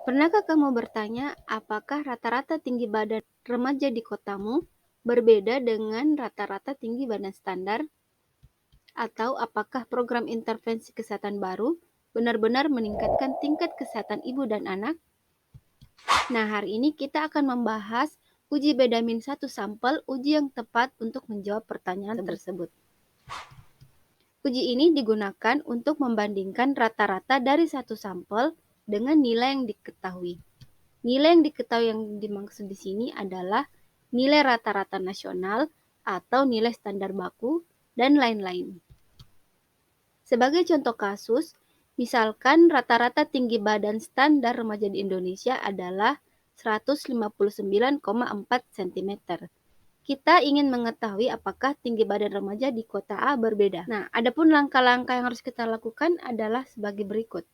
Pernahkah kamu bertanya, apakah rata-rata tinggi badan remaja di kotamu berbeda dengan rata-rata tinggi badan standar? Atau apakah program intervensi kesehatan baru benar-benar meningkatkan tingkat kesehatan ibu dan anak? Nah, hari ini kita akan membahas uji bedamin satu sampel, uji yang tepat untuk menjawab pertanyaan tersebut. Uji ini digunakan untuk membandingkan rata-rata dari satu sampel dengan nilai yang diketahui. Nilai yang diketahui yang dimaksud di sini adalah nilai rata-rata nasional atau nilai standar baku dan lain-lain. Sebagai contoh kasus, misalkan rata-rata tinggi badan standar remaja di Indonesia adalah 159,4 cm. Kita ingin mengetahui apakah tinggi badan remaja di kota A berbeda. Nah, adapun langkah-langkah yang harus kita lakukan adalah sebagai berikut.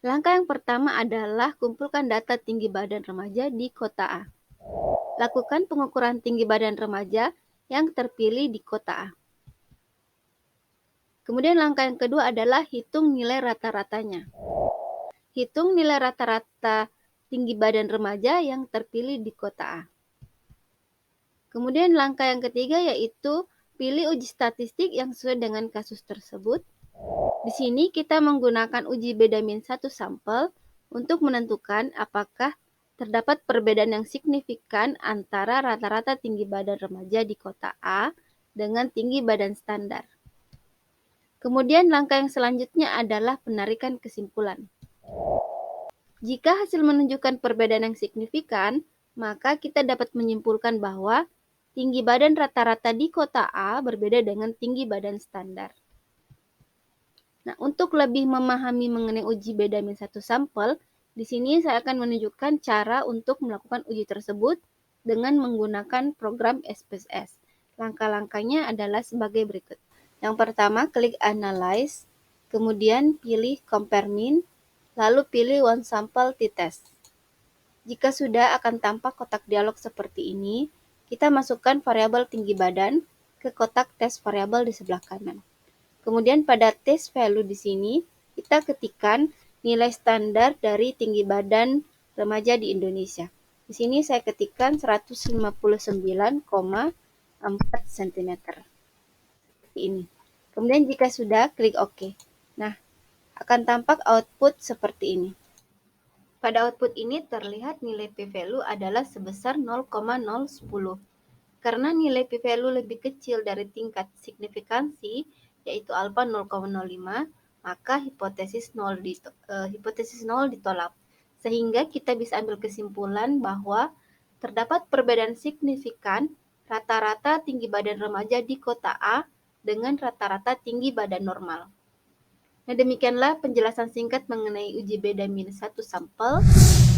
Langkah yang pertama adalah kumpulkan data tinggi badan remaja di kota A. Lakukan pengukuran tinggi badan remaja yang terpilih di kota A. Kemudian langkah yang kedua adalah hitung nilai rata-ratanya. Hitung nilai rata-rata tinggi badan remaja yang terpilih di kota A. Kemudian langkah yang ketiga yaitu pilih uji statistik yang sesuai dengan kasus tersebut. Di sini kita menggunakan uji bedamin satu sampel untuk menentukan apakah terdapat perbedaan yang signifikan antara rata-rata tinggi badan remaja di kota A dengan tinggi badan standar. Kemudian langkah yang selanjutnya adalah penarikan kesimpulan. Jika hasil menunjukkan perbedaan yang signifikan, maka kita dapat menyimpulkan bahwa tinggi badan rata-rata di kota A berbeda dengan tinggi badan standar. Nah, untuk lebih memahami mengenai uji bedamin satu sampel, di sini saya akan menunjukkan cara untuk melakukan uji tersebut dengan menggunakan program SPSS. Langkah-langkahnya adalah sebagai berikut. Yang pertama, klik Analyze, kemudian pilih Compare Mean, lalu pilih One Sample T-Test. Jika sudah, akan tampak kotak dialog seperti ini. Kita masukkan variabel tinggi badan ke kotak tes variabel di sebelah kanan. Kemudian pada test value di sini, kita ketikkan nilai standar dari tinggi badan remaja di Indonesia. Di sini saya ketikkan 159,4 cm. Ini. Kemudian jika sudah, klik OK. Nah, akan tampak output seperti ini. Pada output ini terlihat nilai p-value adalah sebesar 0,010. Karena nilai p-value lebih kecil dari tingkat signifikansi, yaitu alfa 0,05, maka hipotesis 0 ditolak. Sehingga kita bisa ambil kesimpulan bahwa terdapat perbedaan signifikan rata-rata tinggi badan remaja di kota A dengan rata-rata tinggi badan normal. Nah, demikianlah penjelasan singkat mengenai uji bedamin satu sampel.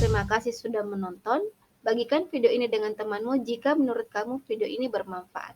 Terima kasih sudah menonton. Bagikan video ini dengan temanmu jika menurut kamu video ini bermanfaat.